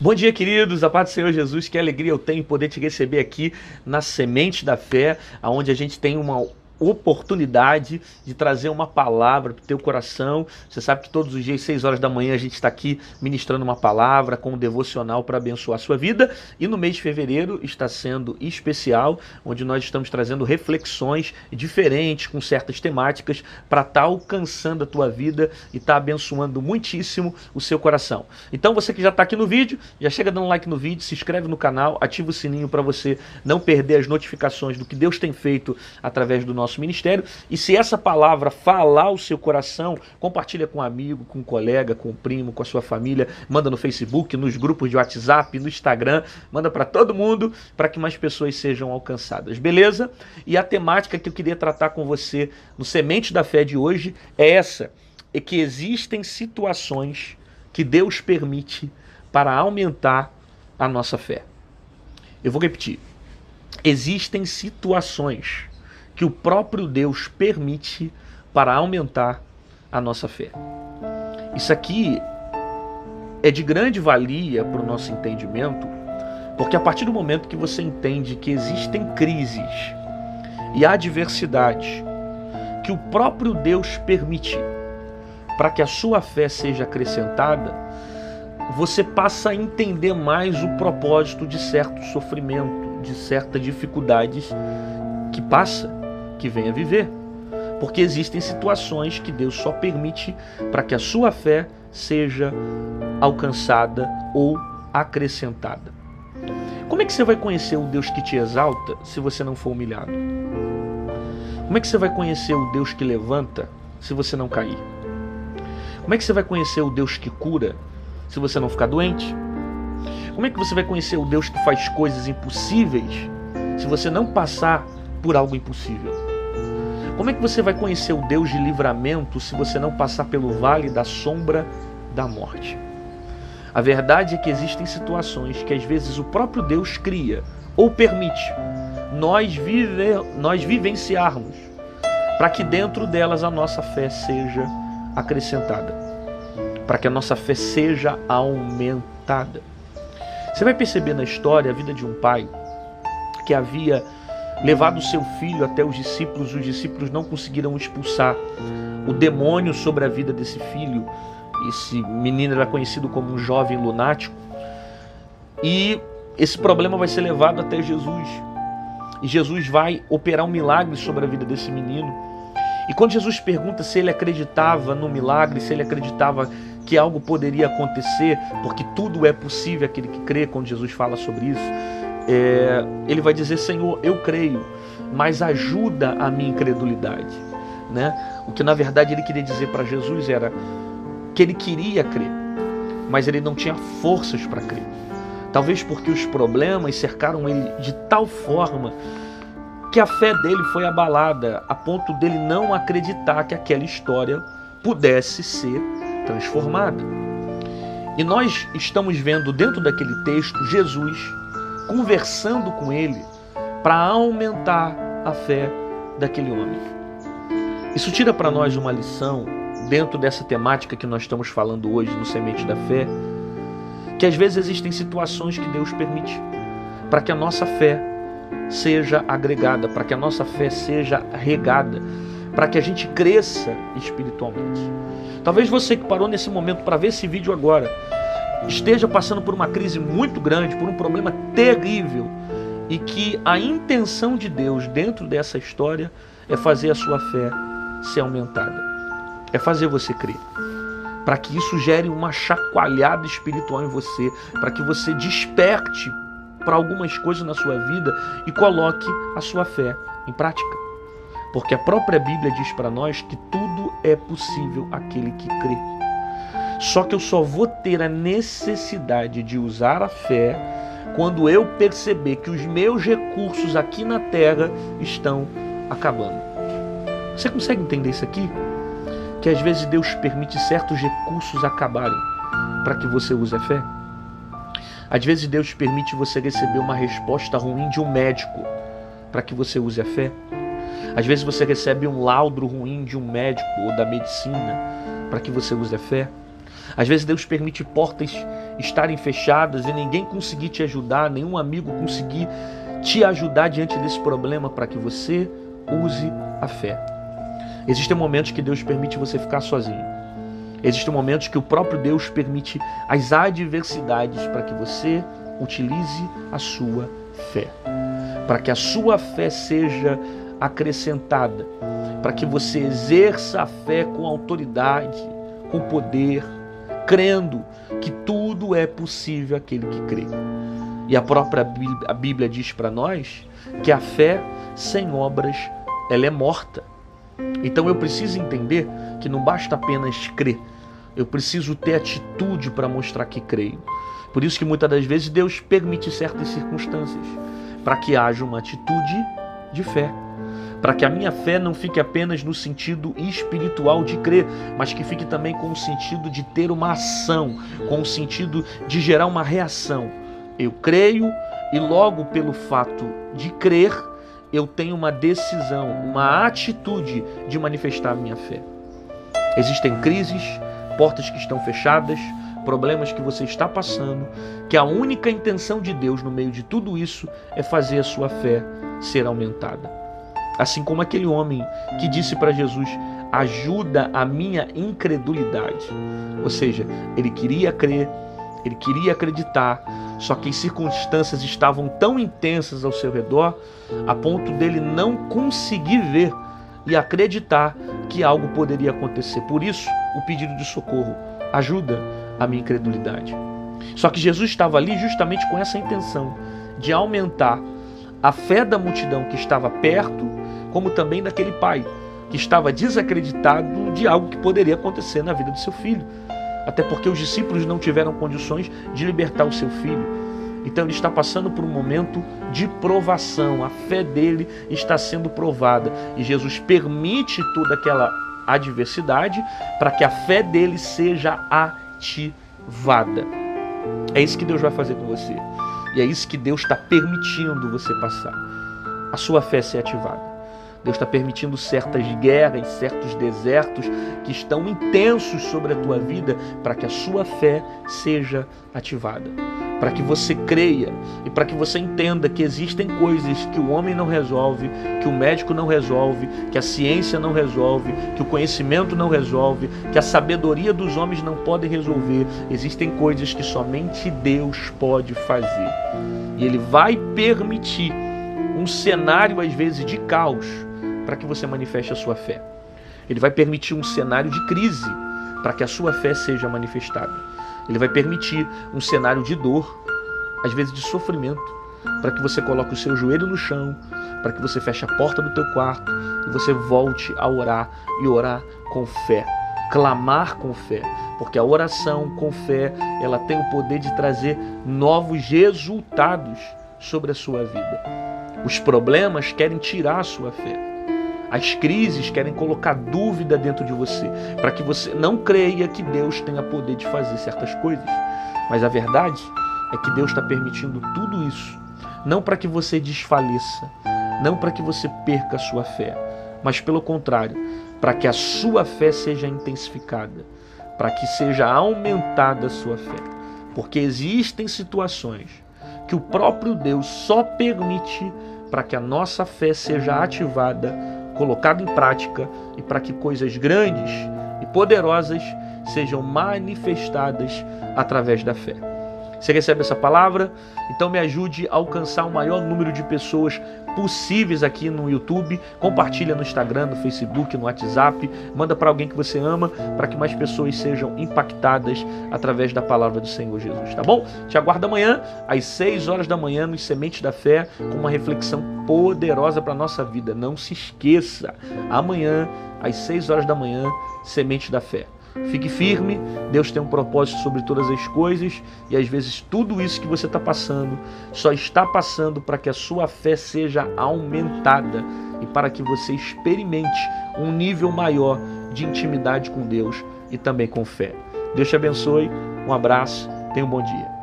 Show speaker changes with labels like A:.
A: Bom dia, queridos, a paz do Senhor Jesus, que alegria eu tenho em poder te receber aqui na Semente da Fé, onde a gente tem uma oportunidade de trazer uma palavra para o teu coração. Você sabe que todos os dias, 6 horas da manhã, a gente está aqui ministrando uma palavra com um devocional para abençoar a sua vida. E no mês de fevereiro está sendo especial, onde nós estamos trazendo reflexões diferentes, com certas temáticas, para estar alcançando a tua vida e estar abençoando muitíssimo o seu coração. Então você que já está aqui no vídeo, já chega dando like no vídeo, se inscreve no canal, ativa o sininho para você não perder as notificações do que Deus tem feito através do nosso ministério. E se essa palavra falar o seu coração, compartilha com um amigo, com um colega, com um primo, com a sua família, manda no Facebook, nos grupos de WhatsApp, no Instagram, manda para todo mundo, para que mais pessoas sejam alcançadas, beleza? E a temática que eu queria tratar com você no Semente da Fé de hoje é essa, é que existem situações que Deus permite para aumentar a nossa fé. Eu vou repetir. Existem situações que o próprio Deus permite para aumentar a nossa fé. Isso aqui é de grande valia para o nosso entendimento, porque a partir do momento que você entende que existem crises e adversidades que o próprio Deus permite para que a sua fé seja acrescentada, você passa a entender mais o propósito de certo sofrimento, de certas dificuldades que passa, que venha viver. Porque existem situações que Deus só permite para que a sua fé seja alcançada ou acrescentada. Como é que você vai conhecer o Deus que te exalta se você não for humilhado? Como é que você vai conhecer o Deus que levanta se você não cair? Como é que você vai conhecer o Deus que cura se você não ficar doente? Como é que você vai conhecer o Deus que faz coisas impossíveis se você não passar por algo impossível? Como é que você vai conhecer o Deus de livramento se você não passar pelo vale da sombra da morte? A verdade é que existem situações que às vezes o próprio Deus cria ou permite nós vivenciarmos para que dentro delas a nossa fé seja acrescentada, para que a nossa fé seja aumentada. Você vai perceber na história a vida de um pai que havia levado seu filho até os discípulos não conseguiram expulsar o demônio sobre a vida desse filho. Esse menino era conhecido como um jovem lunático, e esse problema vai ser levado até Jesus, e Jesus vai operar um milagre sobre a vida desse menino. E quando Jesus pergunta se ele acreditava no milagre, se ele acreditava que algo poderia acontecer, porque tudo é possível aquele que crê, quando Jesus fala sobre isso, ele vai dizer: Senhor, eu creio, mas ajuda a minha incredulidade, né? O que na verdade ele queria dizer para Jesus era que ele queria crer, mas ele não tinha forças para crer. Talvez porque os problemas cercaram ele de tal forma que a fé dele foi abalada, a ponto dele não acreditar que aquela história pudesse ser transformada. E nós estamos vendo dentro daquele texto Jesus conversando com ele para aumentar a fé daquele homem. Isso tira para nós uma lição dentro dessa temática que nós estamos falando hoje no Semente da Fé, que às vezes existem situações que Deus permite para que a nossa fé seja agregada, para que a nossa fé seja regada, para que a gente cresça espiritualmente. Talvez você que parou nesse momento para ver esse vídeo agora esteja passando por uma crise muito grande, por um problema terrível, e que a intenção de Deus dentro dessa história é fazer a sua fé ser aumentada, é fazer você crer, para que isso gere uma chacoalhada espiritual em você, para que você desperte para algumas coisas na sua vida e coloque a sua fé em prática. Porque a própria Bíblia diz para nós que tudo é possível àquele que crê. Só que eu só vou ter a necessidade de usar a fé quando eu perceber que os meus recursos aqui na terra estão acabando. Você consegue entender isso aqui? Que às vezes Deus permite certos recursos acabarem para que você use a fé. Às vezes Deus permite você receber uma resposta ruim de um médico para que você use a fé. Às vezes você recebe um laudo ruim de um médico ou da medicina para que você use a fé. Às vezes Deus permite portas estarem fechadas e ninguém conseguir te ajudar, nenhum amigo conseguir te ajudar diante desse problema, para que você use a fé. Existem momentos que Deus permite você ficar sozinho. Existem momentos que o próprio Deus permite as adversidades para que você utilize a sua fé. Para que a sua fé seja acrescentada. Para que você exerça a fé com autoridade, com poder, crendo que tudo é possível àquele que crê. E a própria Bíblia diz para nós que a fé sem obras, ela é morta. Então eu preciso entender que não basta apenas crer, eu preciso ter atitude para mostrar que creio. Por isso que muitas das vezes Deus permite certas circunstâncias, para que haja uma atitude de fé. Para que a minha fé não fique apenas no sentido espiritual de crer, mas que fique também com o sentido de ter uma ação, com o sentido de gerar uma reação. Eu creio e logo pelo fato de crer, eu tenho uma decisão, uma atitude de manifestar a minha fé. Existem crises, portas que estão fechadas, problemas que você está passando, que a única intenção de Deus no meio de tudo isso é fazer a sua fé ser aumentada. Assim como aquele homem que disse para Jesus: ajuda a minha incredulidade. Ou seja, ele queria crer, ele queria acreditar, só que as circunstâncias estavam tão intensas ao seu redor, a ponto dele não conseguir ver e acreditar que algo poderia acontecer. Por isso, o pedido de socorro: ajuda a minha incredulidade. Só que Jesus estava ali justamente com essa intenção de aumentar a fé da multidão que estava perto, como também daquele pai que estava desacreditado de algo que poderia acontecer na vida do seu filho. Até porque os discípulos não tiveram condições de libertar o seu filho. Então ele está passando por um momento de provação. A fé dele está sendo provada. E Jesus permite toda aquela adversidade para que a fé dele seja ativada. É isso que Deus vai fazer com você. E é isso que Deus está permitindo você passar. A sua fé ser ativada. Deus está permitindo certas guerras, certos desertos que estão intensos sobre a tua vida para que a sua fé seja ativada. Para que você creia e para que você entenda que existem coisas que o homem não resolve, que o médico não resolve, que a ciência não resolve, que o conhecimento não resolve, que a sabedoria dos homens não pode resolver. Existem coisas que somente Deus pode fazer. E Ele vai permitir um cenário, às vezes, de caos, para que você manifeste a sua fé. Ele vai permitir um cenário de crise para que a sua fé seja manifestada. Ele vai permitir um cenário de dor, às vezes de sofrimento, para que você coloque o seu joelho no chão, para que você feche a porta do teu quarto e você volte a orar e orar com fé, clamar com fé, porque a oração com fé, ela tem o poder de trazer novos resultados sobre a sua vida. Os problemas querem tirar a sua fé. As crises querem colocar dúvida dentro de você, para que você não creia que Deus tenha poder de fazer certas coisas. Mas a verdade é que Deus está permitindo tudo isso, não para que você desfaleça, não para que você perca a sua fé, mas pelo contrário, para que a sua fé seja intensificada, para que seja aumentada a sua fé. Porque existem situações que o próprio Deus só permite para que a nossa fé seja ativada, colocada em prática e para que coisas grandes e poderosas sejam manifestadas através da fé. Você recebe essa palavra? Então me ajude a alcançar o maior número de pessoas possíveis aqui no YouTube. Compartilha no Instagram, no Facebook, no WhatsApp. Manda para alguém que você ama, para que mais pessoas sejam impactadas através da palavra do Senhor Jesus, tá bom? Te aguardo amanhã, às 6 horas da manhã, nos Sementes da Fé, com uma reflexão poderosa para a nossa vida. Não se esqueça, amanhã, às 6 horas da manhã, Sementes da Fé. Fique firme, Deus tem um propósito sobre todas as coisas e às vezes tudo isso que você está passando só está passando para que a sua fé seja aumentada e para que você experimente um nível maior de intimidade com Deus e também com fé. Deus te abençoe, um abraço, tenha um bom dia.